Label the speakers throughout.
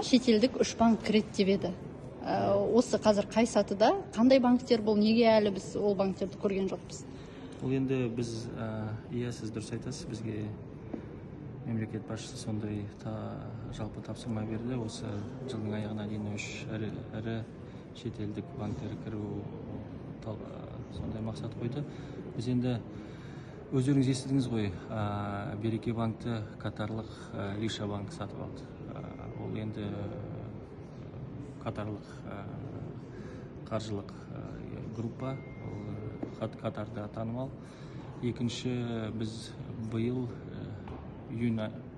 Speaker 1: шетелдік 3 банк кіреді деп еді. Осы қазір қай сатыда, қандай банктер бұл, неге әлі біз ол банктерді көрген жоқпыз?
Speaker 2: Ол енді біз, сіз дұрыс айтасыз, бізге мемлекет басшысы сондай жалпы тапсырма берді. Осы жылдың аяғына дейін 3 ірі шетелдік банктер кіру сондай мақсат қойды. Біз енді өздеріңіз естідіңіз ғой, Береке банкты катарлық Лиша банк сатып алды. Ол енді катарлық қаржылық группа, Катарда танымал. Екінші, біз биыл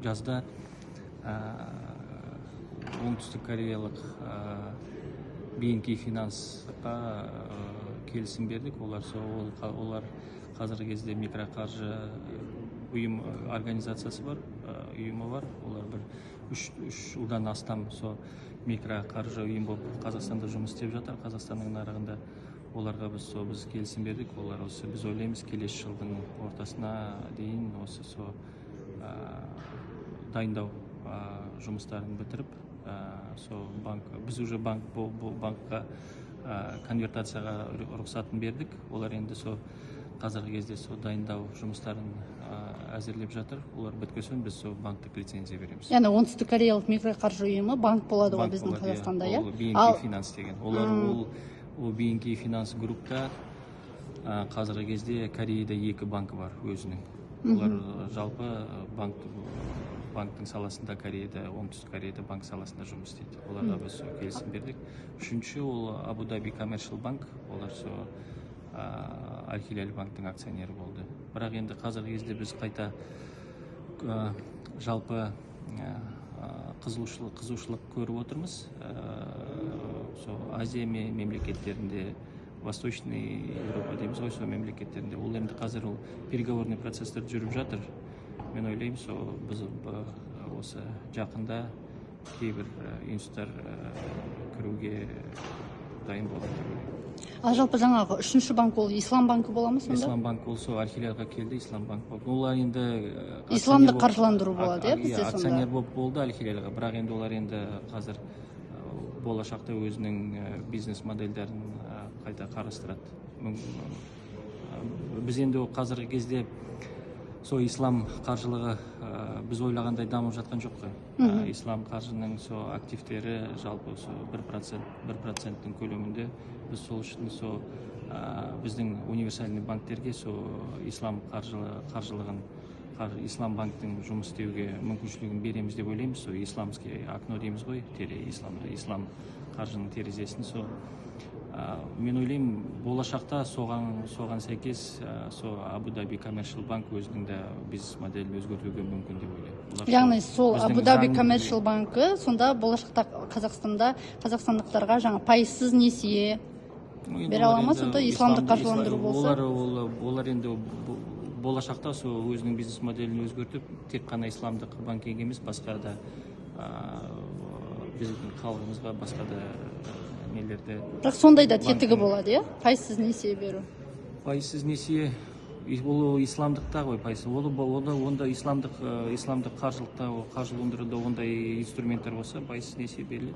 Speaker 2: жазда оңтүстік кореялық BNK финансқа келісім бердік. Олар қазіргі кезде микроқаржы ұйым организациясы бар, ұйымы бар. Олар бір 3 жылдан астам микроқаржы ұйым болып Қазақстанда жұмыс істеп жатыр. Қазақстанның нарығында оларға біз келісім бердік. Олар біз ойлаймыз, келесі жылдың ортасына дейін дайындау жұмыстарын бітіріп, біз уже банкқа конвертацияға рұқсатын бердік. Олар енді қазіргі кезде дайындау жұмыстарын әзірлеп жатыр. Олар біткесін біз банктық лицензия береміз.
Speaker 1: Яғни оңтүстік кореялық микроқаржы ұйымы банк болады ғой біздің Қазақстанда, иә?
Speaker 2: Ол BNK Finance деген. Ол BNK Finance группта қазіргі кезде Кореяда 2 банкі бар өзінің. Олар жалпы банктың саласында оңтүстік Кореяда банк саласында жұмыс істейді. Оларға біз келісім бердік. Үшінші, ол Абу Даби Commercial Bank. Олар Аль-Хиляль банктың акционері болды. Бірақ енді қазіргі кезде біз қайта жалпы қызушылық көріп отырмыз. Азия мемлекеттерінде, Восточный Европа дейміз ғой, мемлекеттерінде. Ол енді қазір переговорный процесстер жүріп жатыр. Мен ойлаймын, біз осы жақында кейбір институттар кіруге дайын болады.
Speaker 1: Жалпы жаңағы 3-ші банк ол Ислам банкі бола ма сонда?
Speaker 2: Ислам банк ол Аль-Хиляльға келді, Ислам банк болды. Олар енді
Speaker 1: исламдық қаржыландыру болады, иә, бізде сонда?
Speaker 2: Акционер болды Аль-Хиляльға, бірақ енді олар енді қазір болашақта өзінің бизнес модельдерін қайта қарастырады. Біз енді қазіргі кезде ислам қаржылығы біз ойлағандай дамып жатқан жоқ қой. Ислам қаржының активтері жалпы 1%-ның көлемінде. Біз сол үшін біздің универсальный банктерге ислам қаржылығын, ислам банктың жұмыс істеуге мүмкіншілігін береміз деп ойлаймыз. Исламский окно дейміз ғой, ислам қаржының терезесін. Мен ойлаймын, болашақта соған сәйкес Абу Даби Commercial Bank өзінің де бизнес моделін өзгертуге мүмкін деп ойлаймын.
Speaker 1: Яғни сол Абу Даби Commercial банкі сонда болашақта қазақстандықтарға жаңа пайызсыз несие бере ала ма, сонда исламдық қаржыландыру болса?
Speaker 2: Олар енді болашақта өзінің бизнес моделін өзгертіп, тек қана исламдық банкинг емес, басқа да біздің халқымызға басқа да нелерді.
Speaker 1: Бірақ сондай да тетігі болады, иә? Пайызсыз несие беру.
Speaker 2: Пайызсыз несие, ол исламдықта ғой пайызсыз. Онда исламдық қаржылықта, қаржыландыруда ондай инструменттер болса, пайызсыз несие беріледі.